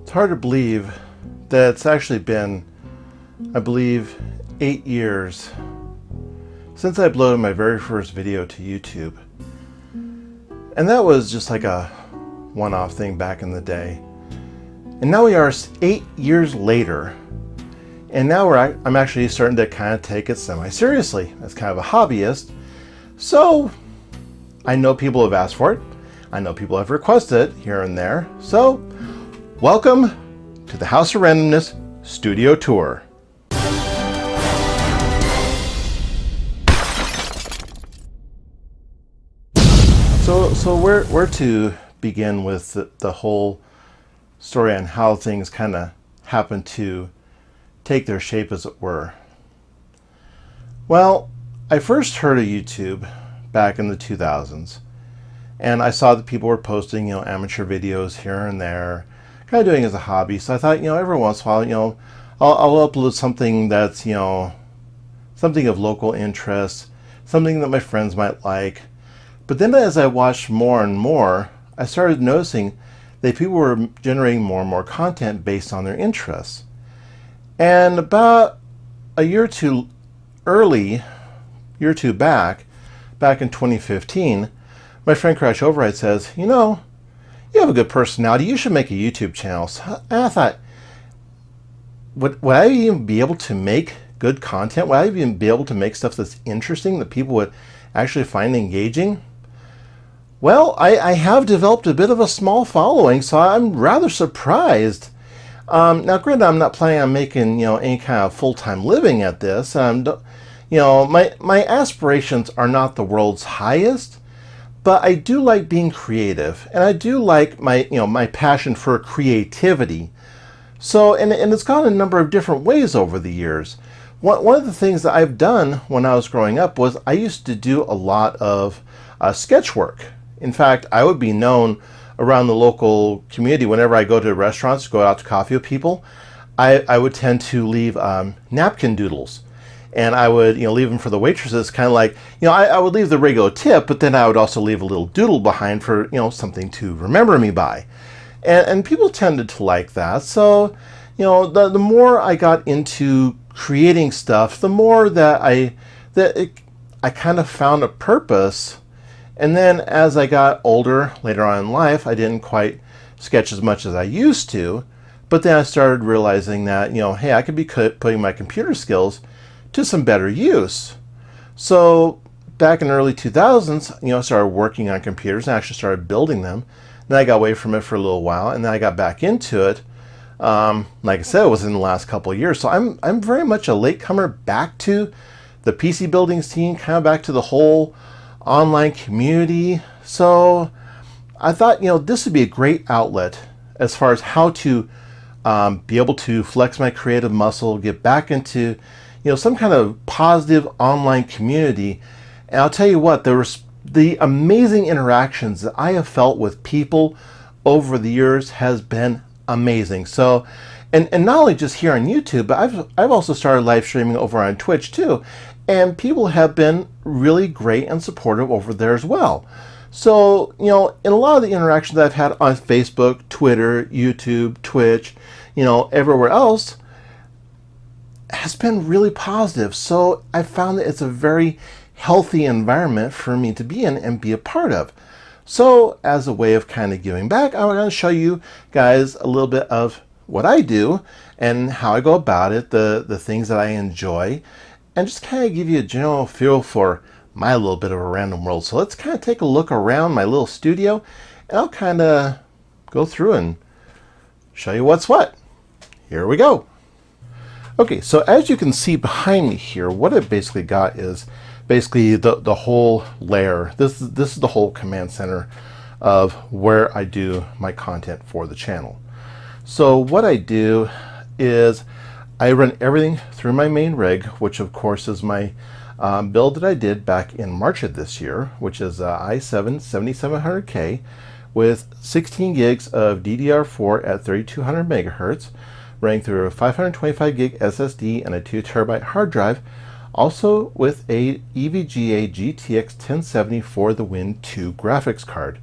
It's hard to believe that it's actually been, I believe, 8 years since I uploaded my very first video to YouTube. And that was just like a one-off thing back in the day. And now we are 8 years later, and now I'm actually starting to kind of take it semi-seriously as kind of a hobbyist. So I know people have asked for it. I know people have requested it here and there. So welcome to the House of Randomness Studio Tour. So where to begin with the whole story on how things kind of happen to take their shape, as it were? Well, I first heard of YouTube back in the 2000s, and I saw that people were posting, amateur videos here and there, kind of doing it as a hobby. So I thought, every once in a while, I'll upload something that's, something of local interest, something that my friends might like. But then as I watched more and more, I started noticing that people were generating more and more content based on their interests. And about a year or two back in 2015, my friend Crash Override says, you have a good personality, you should make a YouTube channel. So, and I thought, would I even be able to make good content? Would I even be able to make stuff that's interesting, that people would actually find engaging? Well, I have developed a bit of a small following, so I'm rather surprised. Now, granted, I'm not planning on making, any kind of full-time living at this. My aspirations are not the world's highest, but I do like being creative, and I do like my passion for creativity. So, and it's gone a number of different ways over the years. One of the things that I've done when I was growing up was I used to do a lot of sketch work. In fact, I would be known around the local community whenever I go to restaurants, go out to coffee with people. I would tend to leave napkin doodles, and I would leave them for the waitresses, kind of like, I would leave the regular tip, but then I would also leave a little doodle behind for something to remember me by, and people tended to like that. So the more I got into creating stuff, the more that I kind of found a purpose. And then as I got older, later on in life, I didn't quite sketch as much as I used to. But then I started realizing that, hey, I could be putting my computer skills to some better use. So back in the early 2000s, I started working on computers and actually started building them. Then I got away from it for a little while, and then I got back into it. Like I said, it was in the last couple of years. So I'm very much a latecomer back to the PC building scene, kind of back to the whole online community. So I thought, this would be a great outlet as far as how to be able to flex my creative muscle, get back into, some kind of positive online community. And I'll tell you what, there was the amazing interactions that I have felt with people over the years has been amazing. So, and not only just here on YouTube, but I've also started live streaming over on Twitch too. And people have been really great and supportive over there as well. So, in a lot of the interactions I've had on Facebook, Twitter, YouTube, Twitch, everywhere else, has been really positive. So I found that it's a very healthy environment for me to be in and be a part of. So as a way of kind of giving back, I'm going to show you guys a little bit of what I do and how I go about it, the things that I enjoy, and just kind of give you a general feel for my little bit of a random world. So let's kind of take a look around my little studio, and I'll kind of go through and show you what's what. Here we go. Okay, so as you can see behind me here, what I've basically got is basically the whole layer. This is the whole command center of where I do my content for the channel. So what I do is I run everything through my main rig, which of course is my build that I did back in March of this year, which is i7 7700K with 16 gigs of DDR4 at 3200 megahertz, running through a 525 gig SSD and a 2 terabyte hard drive, also with a EVGA GTX 1070 for the Win 2 graphics card.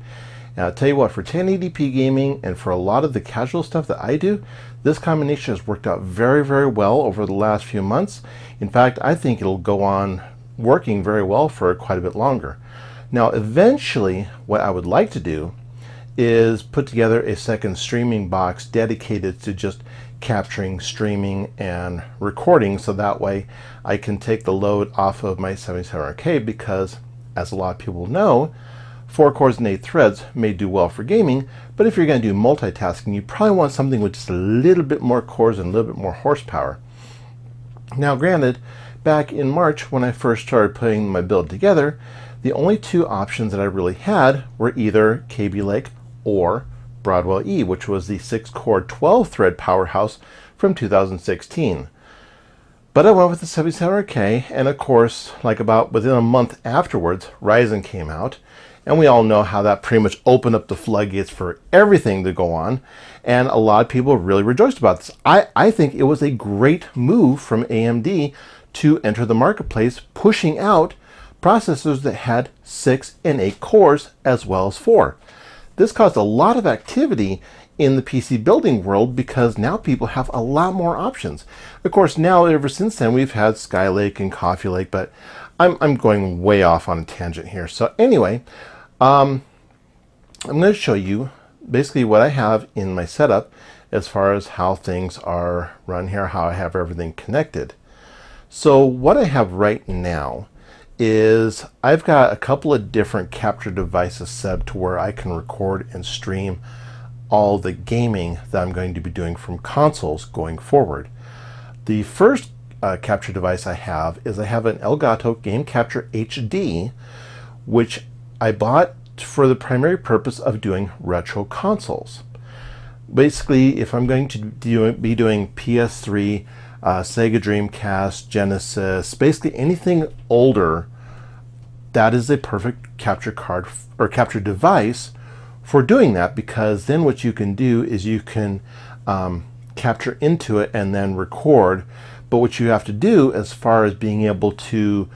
And I'll tell you what, for 1080p gaming and for a lot of the casual stuff that I do, this combination has worked out very, very well over the last few months. In fact, I think it'll go on working very well for quite a bit longer. Now, eventually, what I would like to do is put together a second streaming box dedicated to just capturing, streaming, and recording, so that way I can take the load off of my 7700K, because as a lot of people know, 4 cores and 8 threads may do well for gaming, but if you're going to do multitasking, you probably want something with just a little bit more cores and a little bit more horsepower. Now granted, back in March when I first started putting my build together, the only 2 options that I really had were either Kaby Lake or Broadwell E, which was the 6-core 12-thread powerhouse from 2016. But I went with the 7700K, and of course, like about within a month afterwards, Ryzen came out, and we all know how that pretty much opened up the floodgates for everything to go on, and a lot of people really rejoiced about this. I think it was a great move from AMD to enter the marketplace, pushing out processors that had 6 and 8 cores as well as 4. This caused a lot of activity in the PC building world because now people have a lot more options. Of course, now ever since then we've had Skylake and Coffee Lake, but I'm going way off on a tangent here. So anyway, I'm going to show you basically what I have in my setup as far as how things are run here, how I have everything connected. So what I have right now is I've got a couple of different capture devices set up to where I can record and stream all the gaming that I'm going to be doing from consoles going forward. The first capture device I have is I have an Elgato Game Capture HD, which I bought for the primary purpose of doing retro consoles. Basically, if I'm going to be doing PS3, Sega Dreamcast, Genesis, basically anything older, that is a perfect capture card or capture device for doing that, because then what you can do is you can capture into it and then record. But what you have to do as far as being able to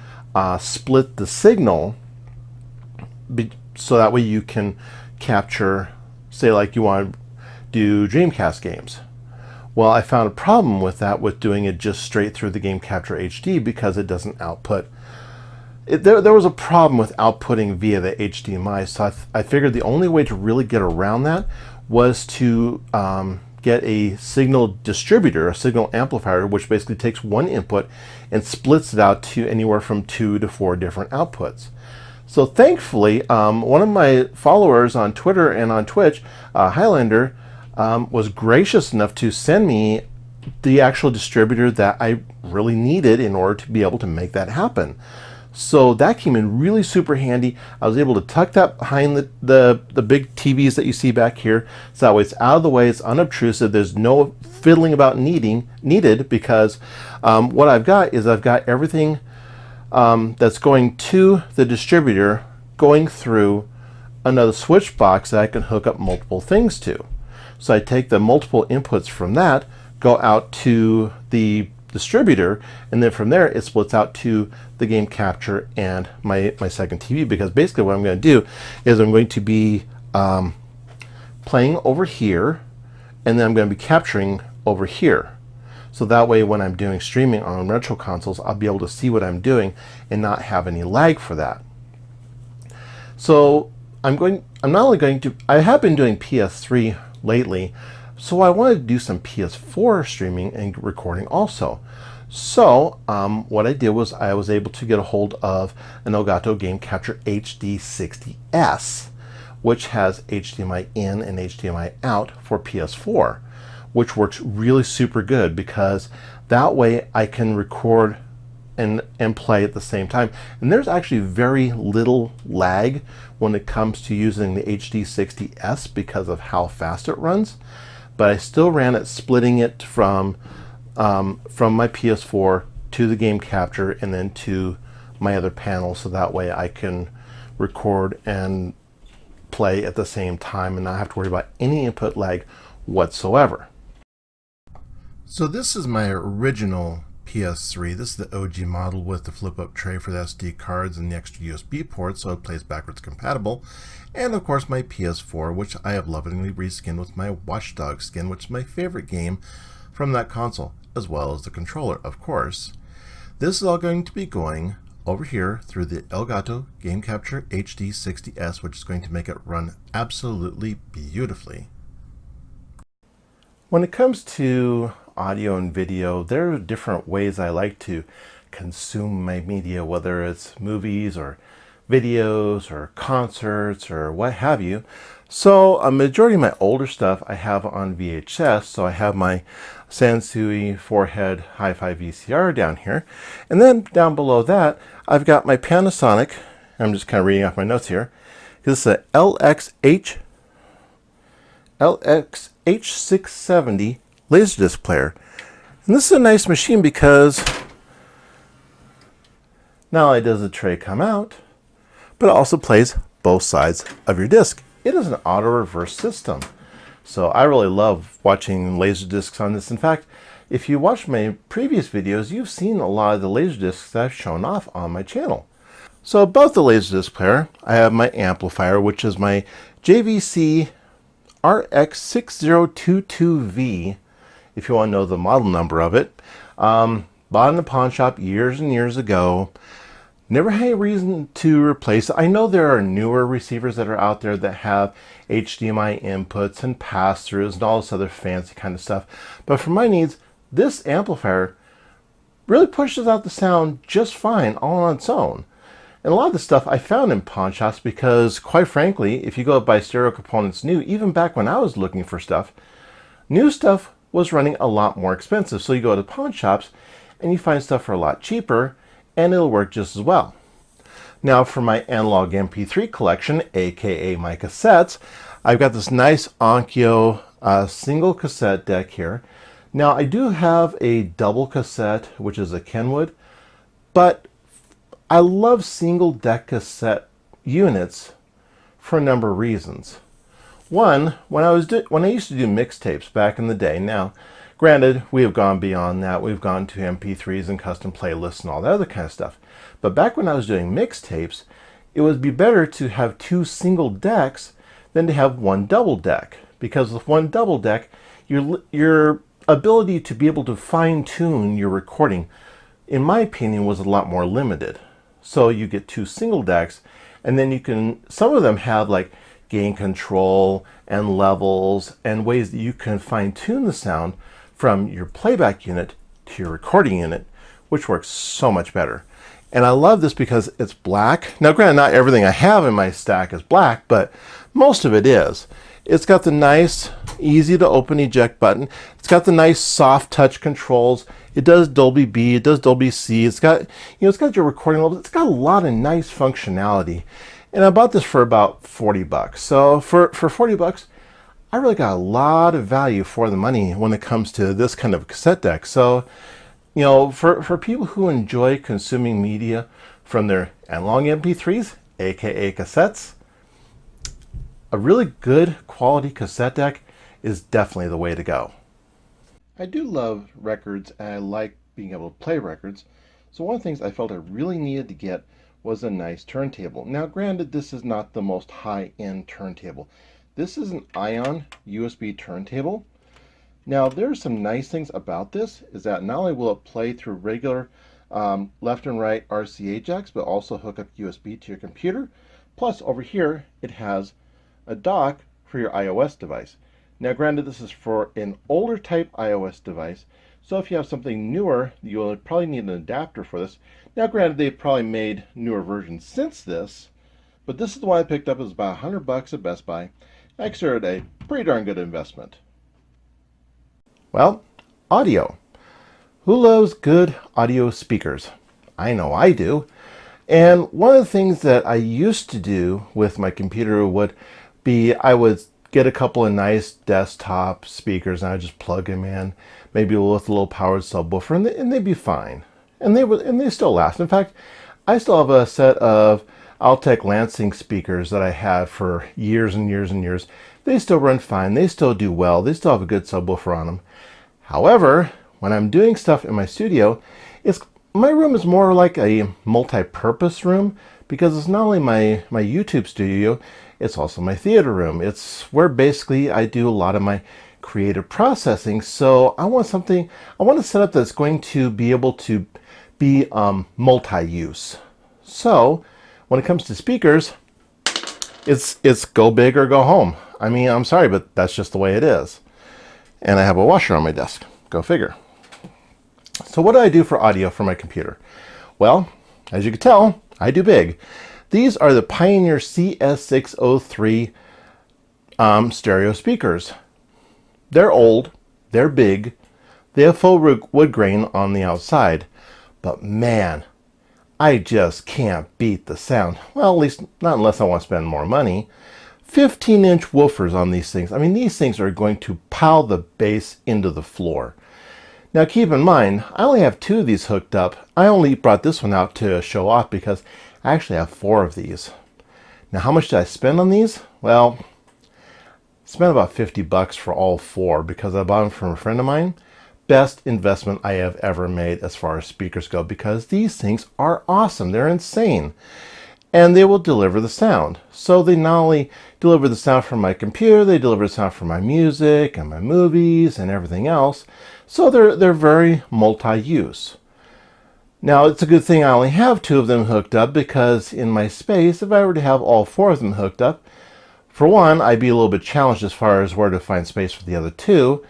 split the signal, so that way you can capture, say like you want to do Dreamcast games. Well, I found a problem with that with doing it just straight through the Game Capture HD, because it doesn't output. There was a problem with outputting via the HDMI, so I figured the only way to really get around that was to get a signal distributor, a signal amplifier, which basically takes one input and splits it out to anywhere from 2 to 4 different outputs. So thankfully, one of my followers on Twitter and on Twitch, Highlander, was gracious enough to send me the actual distributor that I really needed in order to be able to make that happen. So that came in really super handy. I was able to tuck that behind the big TVs that you see back here, so that way it's out of the way, it's unobtrusive, there's no fiddling about needed, because what I've got is I've got everything that's going to the distributor going through another switch box that I can hook up multiple things to. So I take the multiple inputs from that, go out to the distributor, and then from there it splits out to the Game Capture and my second TV, because basically what I'm going to do is I'm going to be playing over here, and then I'm going to be capturing over here. So that way when I'm doing streaming on retro consoles, I'll be able to see what I'm doing and not have any lag for that. So I have been doing PS3 lately, so I wanted to do some PS4 streaming and recording also. So what I did was I was able to get a hold of an Elgato Game Capture HD60S, which has HDMI in and HDMI out for PS4, which works really super good, because that way I can record and play at the same time. And there's actually very little lag when it comes to using the HD60S because of how fast it runs. But I still ran it splitting it from my PS4 to the Game Capture and then to my other panel, so that way I can record and play at the same time and not have to worry about any input lag whatsoever. So this is my original PS3. This is the OG model with the flip-up tray for the SD cards and the extra USB port, so it plays backwards compatible. And of course my PS4, which I have lovingly reskinned with my Watch Dogs skin, which is my favorite game from that console, as well as the controller, of course. This is all going to be going over here through the Elgato Game Capture HD 60S, which is going to make it run absolutely beautifully. When it comes to audio and video, there are different ways I like to consume my media, whether it's movies or videos or concerts or what have you. So a majority of my older stuff I have on VHS. So I have my Sansui 4-head Hi-Fi VCR down here. And then down below that, I've got my Panasonic, I'm just kind of reading off my notes here, this is a LXH670 Laserdisc player. And this is a nice machine because not only does the tray come out, but it also plays both sides of your disc. It is an auto reverse system. So I really love watching Laserdiscs on this. In fact, if you watch my previous videos, you've seen a lot of the Laserdiscs that I've shown off on my channel. So above the Laserdisc player, I have my amplifier, which is my JVC RX6022V, if you want to know the model number of it. Bought in the pawn shop years and years ago. Never had a reason to replace it. I know there are newer receivers that are out there that have HDMI inputs and pass-throughs and all this other fancy kind of stuff. But for my needs, this amplifier really pushes out the sound just fine all on its own. And a lot of the stuff I found in pawn shops because, quite frankly, if you go buy stereo components new, even back when I was looking for stuff, new stuff was running a lot more expensive. So you go to pawn shops and you find stuff for a lot cheaper and it'll work just as well. Now for my Analogue MP3 collection, aka my cassettes, I've got this nice Onkyo single cassette deck here. Now I do have a double cassette, which is a Kenwood, but I love single deck cassette units for a number of reasons. One, when I used to do mixtapes back in the day, now granted we have gone beyond that, we've gone to MP3s and custom playlists and all that other kind of stuff. But back when I was doing mixtapes, it would be better to have two single decks than to have one double deck. Because with one double deck, your ability to be able to fine-tune your recording, in my opinion, was a lot more limited. So you get two single decks, and then you can, some of them have like gain control and levels and ways that you can fine-tune the sound from your playback unit to your recording unit, which works so much better. And I love this because it's black. Now granted, not everything I have in my stack is black, but most of it is. It's got the nice, easy to open eject button. It's got the nice soft touch controls. It does Dolby B, it does Dolby C. It's got, it's got your recording levels. It's got a lot of nice functionality. And I bought this for about 40 bucks. So for 40 bucks, I really got a lot of value for the money when it comes to this kind of cassette deck. So, for people who enjoy consuming media from their analog MP3s, aka cassettes, a really good quality cassette deck is definitely the way to go. I do love records and I like being able to play records. So one of the things I felt I really needed to get was a nice turntable. Now granted, this is not the most high-end turntable. This is an Ion USB turntable. Now there's some nice things about this, is that not only will it play through regular left and right RCA jacks, but also hook up USB to your computer. Plus over here, it has a dock for your iOS device. Now granted, this is for an older type iOS device, so if you have something newer, you'll probably need an adapter for this. Now granted, they've probably made newer versions since this, but this is the one I picked up. It was about 100 bucks at Best Buy. I consider it a pretty darn good investment. Well, audio. Who loves good audio speakers? I know I do. And one of the things that I used to do with my computer would be I would get a couple of nice desktop speakers and I just plug them in, maybe with a little powered subwoofer, and they'd be fine. And they still last. In fact, I still have a set of Altec Lansing speakers that I had for years and years and years. They still run fine. They still do well. They still have a good subwoofer on them. However, when I'm doing stuff in my studio, my room is more like a multi-purpose room, because it's not only my YouTube studio, it's also my theater room. It's where basically I do a lot of my creative processing. So I want a setup that's going to be able to be multi-use. So when it comes to speakers, it's go big or go home. I mean, I'm sorry, but that's just the way it is. And I have a washer on my desk. Go figure. So what do I do for audio for my computer? Well, as you can tell, I do big. These are the Pioneer CS603 stereo speakers. They're old, they're big, they have faux wood grain on the outside, but man, I just can't beat the sound. Well, at least not unless I want to spend more money. 15-inch woofers on these things. I mean, these things are going to pound the bass into the floor. Now keep in mind, I only have 2 of these hooked up. I only brought this one out to show off because I actually have 4 of these. Now how much did I spend on these? Well, I spent about $50 for all 4 because I bought them from a friend of mine. Best investment I have ever made as far as speakers go, because these things are awesome. They're insane. And they will deliver the sound. So they not only deliver the sound from my computer, they deliver the sound from my music and my movies and everything else. So they're very multi-use. Now it's a good thing I only have 2 of them hooked up, because in my space, if I were to have all 4 of them hooked up, for one, I'd be a little bit challenged as far as where to find space for the other 2.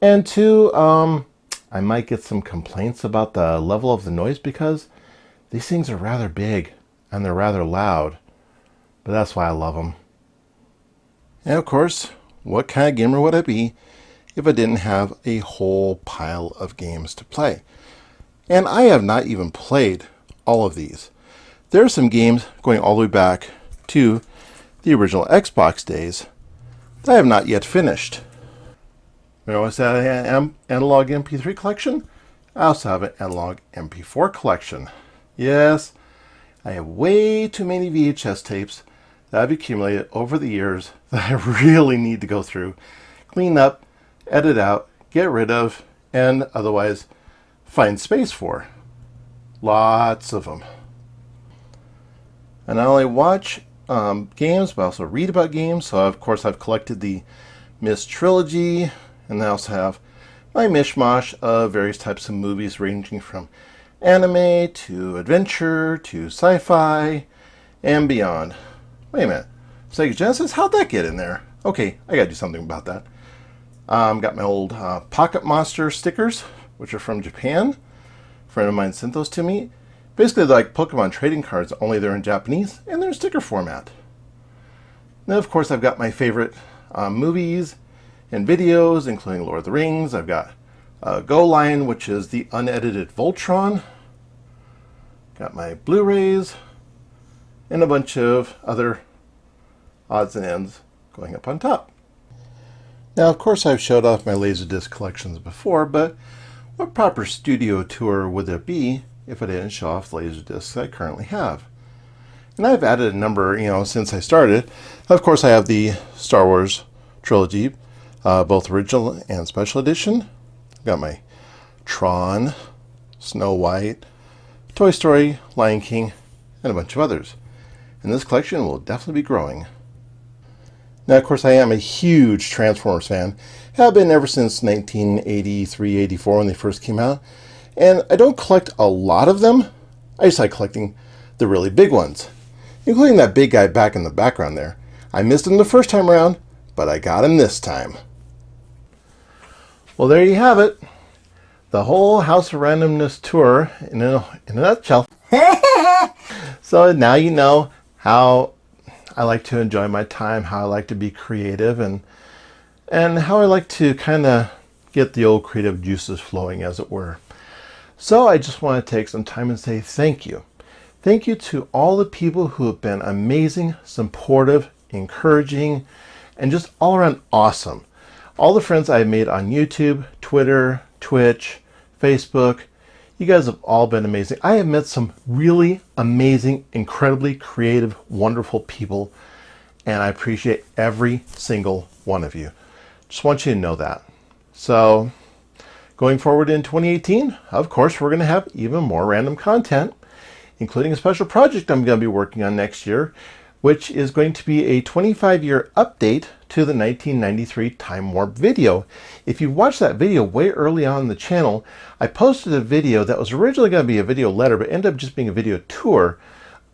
And 2, I might get some complaints about the level of the noise, because these things are rather big and they're rather loud. But that's why I love them. And of course, what kind of gamer would I be if I didn't have a whole pile of games to play? And I have not even played all of these. There are some games going all the way back to the original Xbox days that I have not yet finished. You know, is that an Analogue MP3 collection? I also have an Analogue MP4 collection. Yes, I have way too many VHS tapes that I've accumulated over the years that I really need to go through, clean up, edit out, get rid of, and otherwise find space for. Lots of them. And I not only watch games, but I also read about games. So of course I've collected the Myst trilogy, and I also have my mishmash of various types of movies ranging from anime to adventure to sci-fi and beyond. Wait a minute, Sega Genesis? How'd that get in there? Okay, I gotta do something about that. Got my old Pocket Monster stickers, which are from Japan. A friend of mine sent those to me. Basically, they're like Pokemon trading cards, only they're in Japanese and they're in sticker format. Then, of course, I've got my favorite movies and videos, including Lord of the Rings. I've got Go Line, which is the unedited Voltron. Got my Blu-rays and a bunch of other odds and ends going up on top. Now, of course, I've showed off my Laserdisc collections before, but what proper studio tour would there be if I didn't show off the Laserdiscs I currently have? And I've added a number, since I started. Of course, I have the Star Wars trilogy, both original and special edition. I've got my Tron, Snow White, Toy Story, Lion King, and a bunch of others. And this collection will definitely be growing. Now, of course, I am a huge Transformers fan. Have been ever since 1983-84 when they first came out. And I don't collect a lot of them. I just like collecting the really big ones, including that big guy back in the background there. I missed him the first time around, but I got him this time. Well, there you have it. The whole House of Randomness tour in a nutshell. So now you know how I like to enjoy my time, how I like to be creative, and how I like to kind of get the old creative juices flowing, as it were. So I just want to take some time and say thank you. Thank you to all the people who have been amazing, supportive, encouraging, and just all around awesome. All the friends I've made on YouTube, Twitter, Twitch, Facebook, you guys have all been amazing. I have met some really amazing, incredibly creative, wonderful people, and I appreciate every single one of you. Just want you to know that. So, Going forward in 2018, of course, we're going to have even more random content, including a special project I'm going to be working on next year, which is going to be a 25-year update to the 1993 Time Warp video. If you watched that video way early on the channel, I posted a video that was originally going to be a video letter, but ended up just being a video tour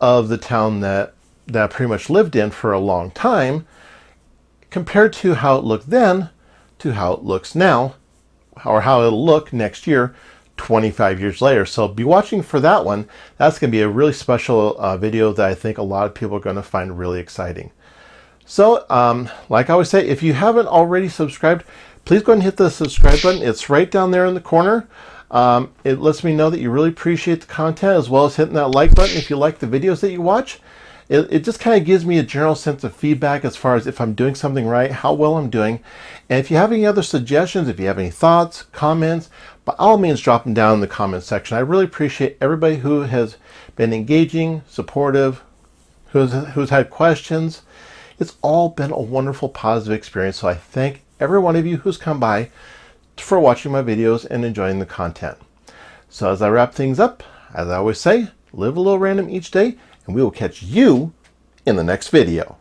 of the town that I pretty much lived in for a long time, compared to how it looked then to how it looks now, or how it'll look next year, 25 years later. So be watching for that one. That's going to be a really special video that I think a lot of people are going to find really exciting. So like I always say, if you haven't already subscribed, please go ahead and hit the subscribe button. It's right down there in the corner. It lets me know that you really appreciate the content, as well as hitting that like button if you like the videos that you watch. It just kind of gives me a general sense of feedback as far as if I'm doing something right, how well I'm doing. And if you have any other suggestions, if you have any thoughts, comments, by all means drop them down in the comment section. I really appreciate everybody who has been engaging, supportive, who's had questions. It's all been a wonderful, positive experience. So I thank every one of you who's come by for watching my videos and enjoying the content. So as I wrap things up, as I always say, live a little random each day, and we will catch you in the next video.